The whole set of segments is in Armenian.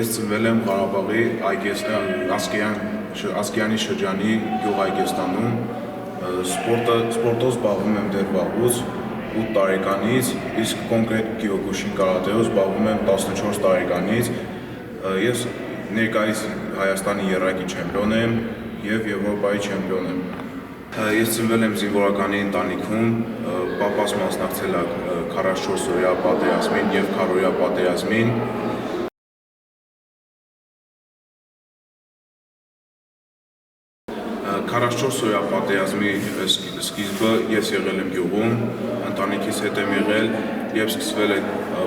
Ես ծնվել եմ Ղարաբաղի Ասկերանի շրջանի գյուղ Այգեստանում, սպորտով զբաղվում եմ դեռ վաղուց 8 տարեկանից, իսկ կոնկրետ Կիոկուշին կարատեով զբաղվում եմ 14 տարեկանից։ Ես ներկայիս Հայաստանի եռակի չեմպիոն եմ և Եվրոպայի չեմպիոն եմ։ Ես ծնվել եմ զինվորականի ընտանիքում, պապաս մասնակցել է 44-օրյա պատերազմին և քառօրյա պատերազմին։ 44-օրյա պատերազմի սկիզբը ես եղել եմ գյուղում, ընտանիքիս հետ եմ եղել, երբ սկսվել է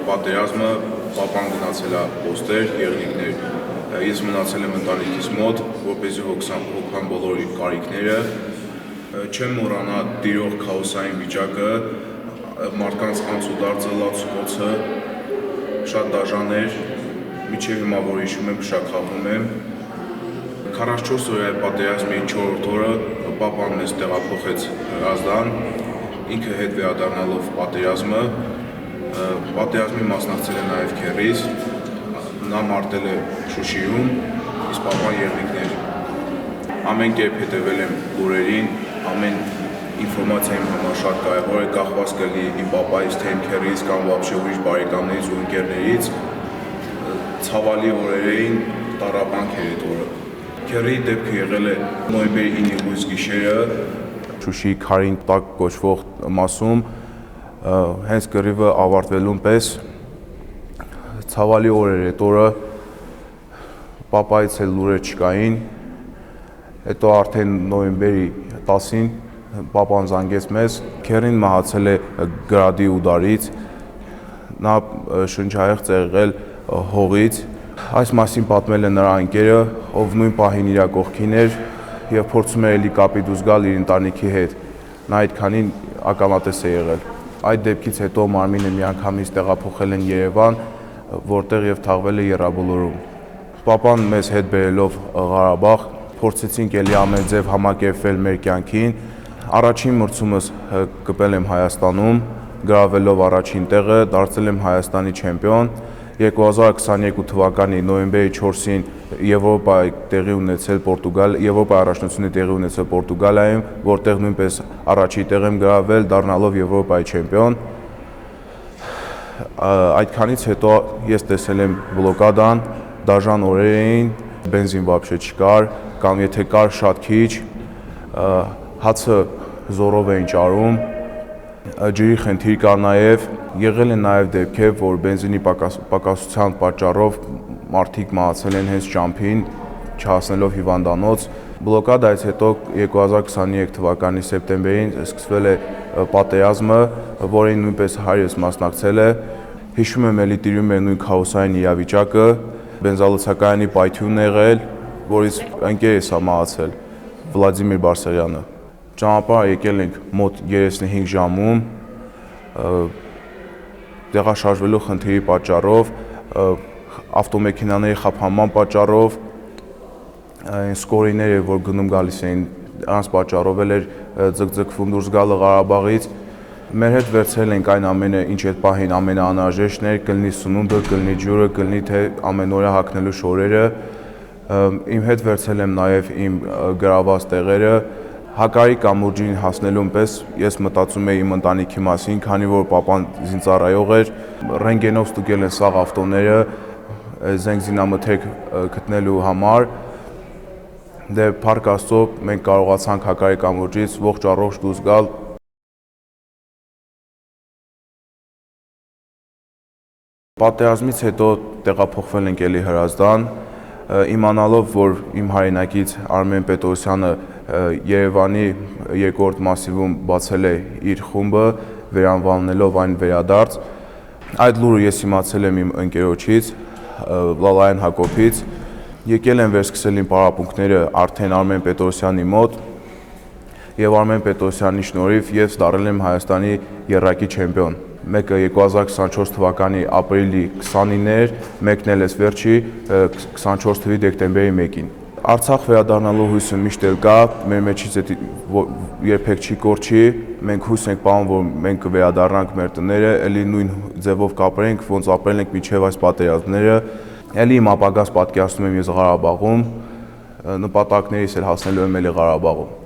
պատերազմը, պապան գնացել է պոստեր, եղնիկներ, ես մնացել եմ ընտանիքիս մոտ, որպեսզի հոգան բոլոր կարիքները, չեմ մոռանա տիրող քաոսային վիճակը, մարդկանց անցուդարձը, լացուկոցը, շատ դաժան էր, մինչև հիմա որ հիշում եմ, փշաքաղվում եմ։ 44-օրյա պատերազմի 4-րդ օրը պապան մեզ տեղափոխեց Հրազդան, ինքը հետ վերադառնալով պատերազմի մասնակցել է նաև քեռիս, նա մարտել է Շուշիում, իսկ պապան եղնիկներ։ Ամեն կերպ հետևել եմ լուրերին, ամեն ինֆորմացիա իմ համար շատ կարևոր է, կախված կլինի իմ պապայից, թե իմ քեռից կամ вообще ուրիշ բարեկամներից ու ընկերներից։ Ցավալի օրեր էին, տառապանք էր այդ օրը։ Քեռի դեպքը եղել է նոյեմբերի 9-ի լույս գիշերը Շուշիի Քարին տակ կոչվող մասում, հենց կռիվը ավարտվելուն պես ցավալի օրեր այդ օրը, պապայից էլ լուրեր չկային, հետո արդեն նոյեմբերի 10-ին պապան զանգեց մեզ, քեռին մահացել է գրադի ուդարից, նա շնչահեղձ է եղել հողից։ Այս մասին պատմել է նրա ընկերը, ով նույն պահին իր կողքին էր և փորձում էր էլի կապի դուրս գալ իր ընտանիքի հետ։ Նա այդքանին ականատես է եղել։ Այդ դեպքից հետո մարմինը միանգամից տեղափոխել են Երևան, որտեղ և թաղվել է եռաբոլորում։ Պապան մեզ հետ բերելով Ղարաբաղ, փորձեցինք էլի ամեն ձև համակերպվել մեր կյանքին։ Առաջին մրցումս կպել եմ Հայաստանում, գրավելով առաջին տեղը, դարձել եմ Հայաստանի չեմպիոն։ 2022 թվականի նոյեմբերի 4-ին Եվրոպայի առաջնությունների տեղի ունեցել Պորտուգալիայում, որտեղ նույնպես առաջի տեղ եմ գրավել, դառնալով Եվրոպայի չեմպիոն։ Այդքանից հետո ես տեսել եմ բլոկադան, դաժան օրեր էին, բենզին вообще չկար, կամ եթե կար շատ քիչ, հացը զորով էին ճարում, ջրի խնդիր կար նաև, եղել են նաև դեպքեր, որ բենզինի պակասության պատճառով մարդիկ մահացել են հենց ճամփին, չհասնելով հիվանդանոց։ Բլոկադայից հետո 2023 թվականի սեպտեմբերին սկսվել է պատերազմը, որին նույնպես հայրս մասնակցել է։ Հիշում եմ էլի տիրում էր նույն քաոսային իրավիճակը, բենզալցակայանի պայթյունն եղել, որից ընկերս է մահացել, Վլադիմիր Բարսեղյանը։ Ճանապարհ եկել ենք մոտ 35 ժամում, տեղաշարժվելու խնդիրի պատճառով, ավտոմեքենաների խափանման պատճառով, սկորիները, որ գնում գալիս էին, նրանց պատճառով էր ձգձգվում դուրս գալը Ղարաբաղից։ Մեր հետ վերցրել ենք այն ամենը, ինչ այդ պահին ամենաանհրաժեշտն էր, կլինի սնունդը, կլինի ջուրը, կլինի թե ամենօրյա հագնելու շորերը։ Իմ հետ վերցրել եմ նաև իմ գրաված տեղերը։ Հակարի կամուրջին հասնելուն պես ես մտածում էի իմ ընտանիքի մասին, քանի որ պապան զինծառայող էր, ռենտգենով ստուգել են սաղ ավտոները, զենք զինամթերք գտնելու համար։ Դե փառք Աստծո, մենք կարողացանք Հակարի կամուրջից ողջ առողջ դուրս գալ։ Պատերազմից հետո տեղափոխվել ենք էլի Հրազդան, իմանալով, որ իմ հայրենակից Արմեն Պետրոսյանը Երևանի երկրորդ մասիվում բացել է իր խումբը, վերանվանելով այն վերադարձ։ Այդ լուրը ես իմացել եմ իմ ընկերոջից, Լալայան Հակոբից, եկել են վերսկսել իմ պարապմունքները արդեն Արմեն Պետրոսյանի մոտ, և Արմեն Պետրոսյանի շնորհիվ ես դարձել եմ Հայաստանի եռակի չեմպիոն։ Մեկը 2024 թվականի ապրիլի 29-ն էր, մեկն էլ էս վերջի 24 թվականի դեկտեմբերի 1-ին։ Արցախ վերադառնալու հույսը միշտ էլ կա, մեր մեջից երբեք չի կորչի, մենք հույս ենք պահում, որ մենք կվերադառնանք մեր տները, էլի նույն ձևով կապրենք, ոնց ապրել ենք մինչև այս պատերազմները։ Էլի իմ ապագաս պատկերացնում եմ ես Ղարաբաղում, նպատակներիս էլ հասնելու եմ էլի Ղարաբաղում։